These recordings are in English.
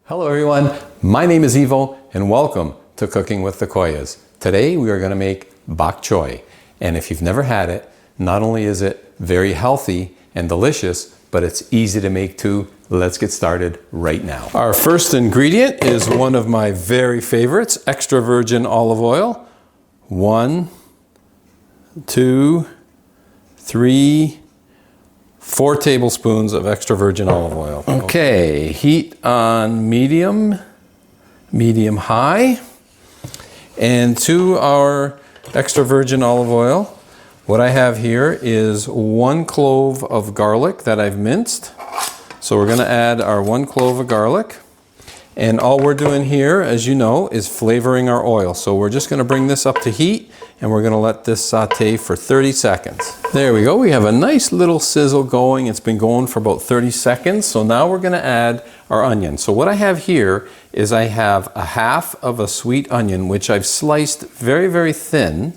Hello everyone, my name is EVOO and welcome to Cooking with the Choyas. Today we are going to make Bok Choy, and if you've never had it, not only is it very healthy and delicious, but it's easy to make too. Let's get started right now. Our first ingredient is one of my very favorites, extra virgin olive oil. 1, 2, 3, 4 tablespoons of extra virgin olive oil. Okay, heat on medium high. And to our extra virgin olive oil, what I have here is 1 clove of garlic that I've minced. So we're gonna add our 1 clove of garlic. And all we're doing here, as you know, is flavoring our oil. So we're just gonna bring this up to heat and we're gonna let this saute for 30 seconds. There we go, we have a nice little sizzle going. It's been going for about 30 seconds. So now we're gonna add our onion. So what I have here is I have a half of a sweet onion, which I've sliced very, very thin.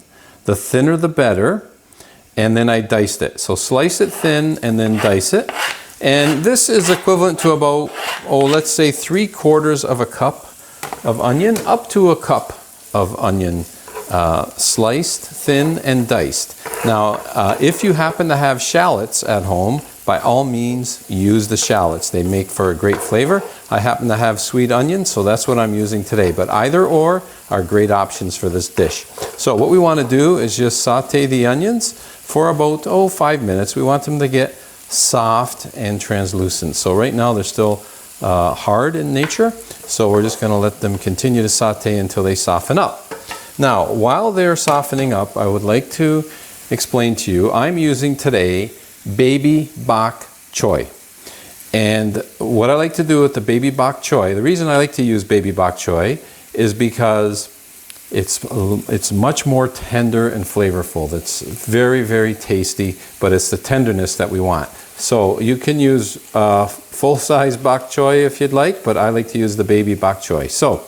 The thinner the better. And then I diced it. So slice it thin and then dice it. And this is equivalent to about, let's say 3/4 of a cup of onion, up to a cup of onion, sliced thin and diced. Now, if you happen to have shallots at home, by all means use the shallots. They make for a great flavor. I happen to have sweet onions, so that's what I'm using today. But either or are great options for this dish. So what we want to do is just saute the onions for about 5 minutes. We want them to get soft and translucent. So right now they're still hard in nature, so we're just going to let them continue to saute until they soften up. Now, while they're softening up, I would like to explain to you, I'm using today baby Bok Choy. And what I like to do with the baby Bok Choy, the reason I like to use baby Bok Choy is because it's much more tender and flavorful. It's very, very tasty, but it's the tenderness that we want. So you can use full-size Bok Choy if you'd like, but I like to use the baby Bok Choy. So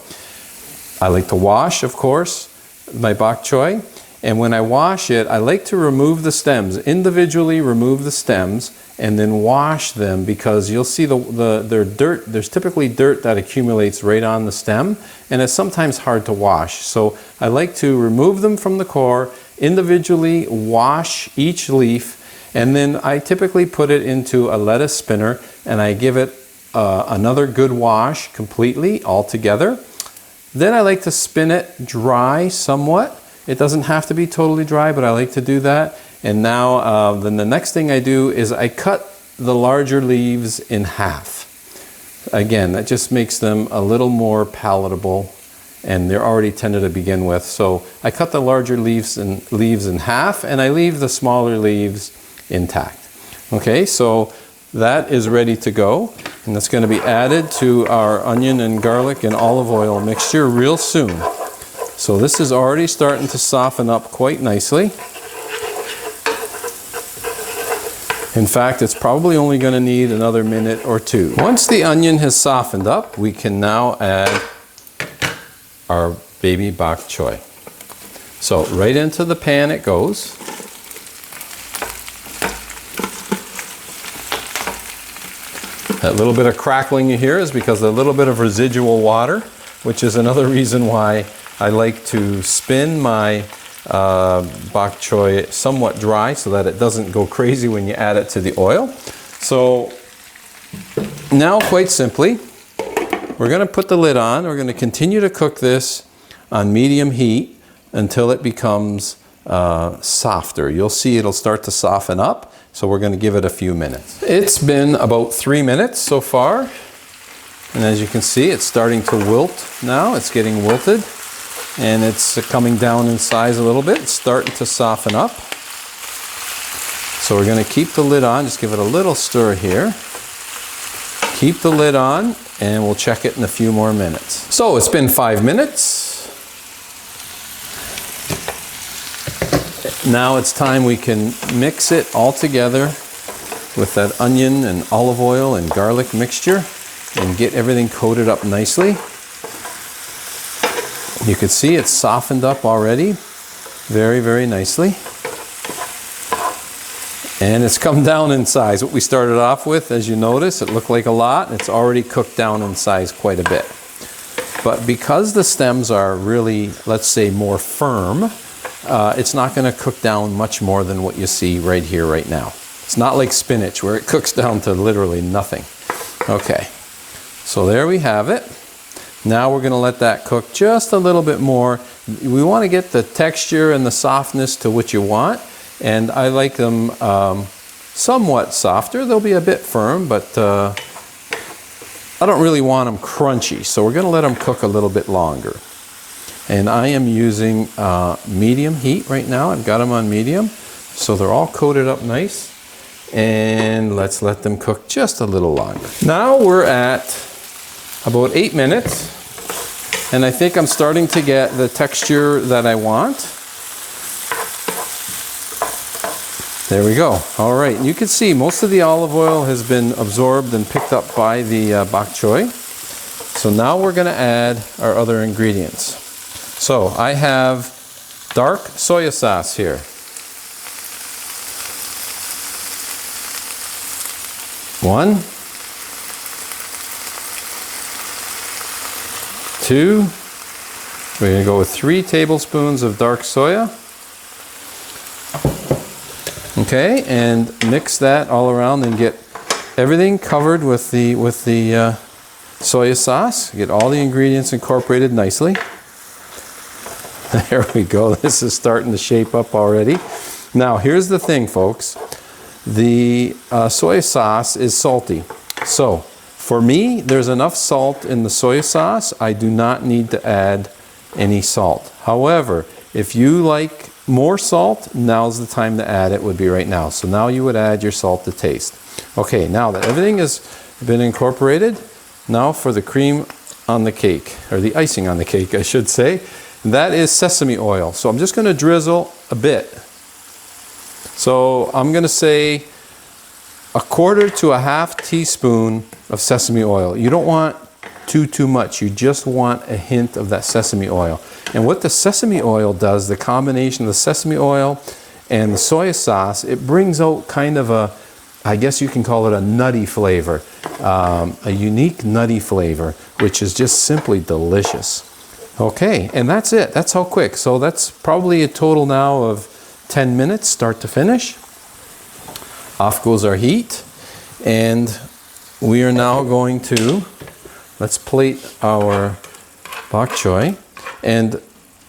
I like to wash, of course, my Bok Choy. And when I wash it, I like to remove the stems, individually remove the stems, and then wash them, because you'll see there's typically dirt that accumulates right on the stem, and it's sometimes hard to wash. So I like to remove them from the core, individually wash each leaf, and then I typically put it into a lettuce spinner and I give it another good wash completely all together. Then I like to spin it dry somewhat. It doesn't have to be totally dry, but I like to do that. And now, then the next thing I do is I cut the larger leaves in half. Again, that just makes them a little more palatable, and they're already tender to begin with. So I cut the larger leaves in half, and I leave the smaller leaves intact. Okay, so that is ready to go, and that's going to be added to our onion and garlic and olive oil mixture real soon. So this is already starting to soften up quite nicely. In fact, it's probably only going to need another minute or two. Once the onion has softened up, we can now add our baby Bok Choy. So right into the pan it goes. That little bit of crackling you hear is because a little bit of residual water, which is another reason why I like to spin my Bok Choy somewhat dry so that it doesn't go crazy when you add it to the oil. So now, quite simply, we're going to put the lid on. We're going to continue to cook this on medium heat until it becomes softer. You'll see it'll start to soften up, so we're going to give it a few minutes. It's been about 3 minutes so far, and as you can see, it's starting to wilt now. It's getting wilted. And it's coming down in size a little bit. It's starting to soften up. So we're going to keep the lid on. Just give it a little stir here. Keep the lid on, and we'll check it in a few more minutes. So it's been 5 minutes. Now it's time we can mix it all together with that onion and olive oil and garlic mixture and get everything coated up nicely. You can see it's softened up already very, very nicely. And it's come down in size. What we started off with, as you notice, it looked like a lot. It's already cooked down in size quite a bit. But because the stems are really, let's say, more firm, it's not going to cook down much more than what you see right here, right now. It's not like spinach where it cooks down to literally nothing. Okay, so there we have it. Now we're going to let that cook just a little bit more. We want to get the texture and the softness to what you want. And I like them somewhat softer. They'll be a bit firm, but I don't really want them crunchy. So we're going to let them cook a little bit longer. And I am using medium heat right now. I've got them on medium. So they're all coated up nice. And let's let them cook just a little longer. Now we're at about 8 minutes. And I think I'm starting to get the texture that I want. There we go. All right, and you can see most of the olive oil has been absorbed and picked up by the bok choy. So now we're going to add our other ingredients. So I have dark soya sauce here. 1, 2, we're going to go with 3 tablespoons of dark soya. Okay, and mix that all around and get everything covered with the soya sauce. Get all the ingredients incorporated nicely. There we go. This is starting to shape up already. Now, here's the thing, folks. The soy sauce is salty. So, for me, there's enough salt in the soy sauce. I do not need to add any salt. However, if you like more salt, now's the time to add it, would be right now. So now you would add your salt to taste. Okay, now that everything has been incorporated, now for the cream on the cake, or the icing on the cake, I should say. That is sesame oil. So I'm just going to drizzle a bit. So I'm going to say 1/4 to 1/2 teaspoon of sesame oil. You don't want too much. You just want a hint of that sesame oil. And what the sesame oil does, the combination of the sesame oil and the soy sauce, it brings out kind of a, I guess you can call it a nutty flavor, a unique nutty flavor, which is just simply delicious. Okay, and that's it. That's how quick. So that's probably a total now of 10 minutes, start to finish. Off goes our heat, and we are now going to, let's plate our bok choy. And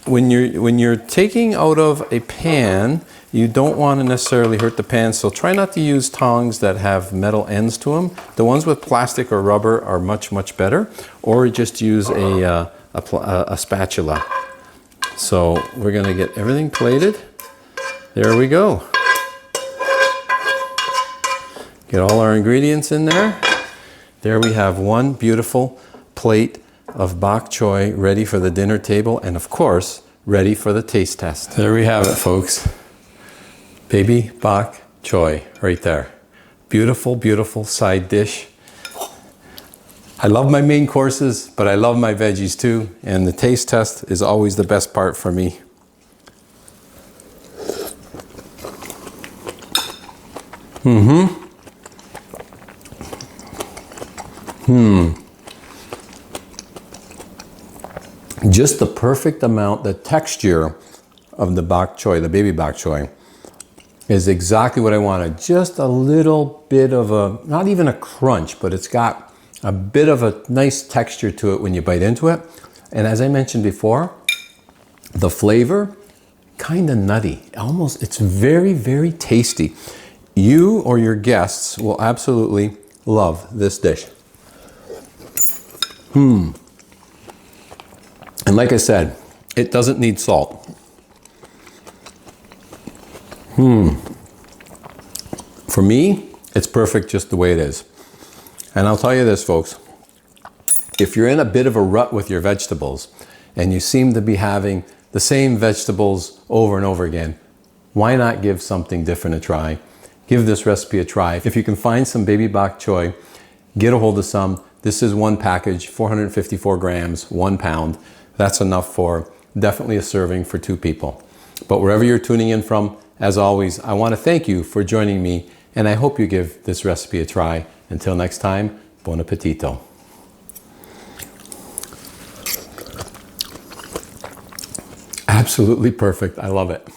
when you're taking out of a pan, you don't want to necessarily hurt the pan, so try not to use tongs that have metal ends to them. The ones with plastic or rubber are much better, or just use a spatula. So we're going to get everything plated. There we go. Get all our ingredients in there. There we have one beautiful plate of bok choy ready for the dinner table, and of course ready for the taste test. There we have it, folks. Baby bok choy right there. Beautiful side dish. I love my main courses, but I love my veggies too, and the taste test is always the best part for me. Just the perfect amount, the texture of the bok choy, the baby bok choy, is exactly what I wanted. Just a little bit of a, not even a crunch, but it's got a bit of a nice texture to it when you bite into it. And as I mentioned before, the flavor, kind of nutty. Almost, it's very tasty. You or your guests will absolutely love this dish. And like I said, it doesn't need salt. For me, it's perfect just the way it is. And I'll tell you this, folks. If you're in a bit of a rut with your vegetables and you seem to be having the same vegetables over and over again, why not give something different a try? Give this recipe a try. If you can find some baby bok choy, get a hold of some. This is one package, 454 grams, 1 pound. That's enough for definitely a serving for 2 people. But wherever you're tuning in from, as always, I want to thank you for joining me, and I hope you give this recipe a try. Until next time, buon appetito. Absolutely perfect. I love it.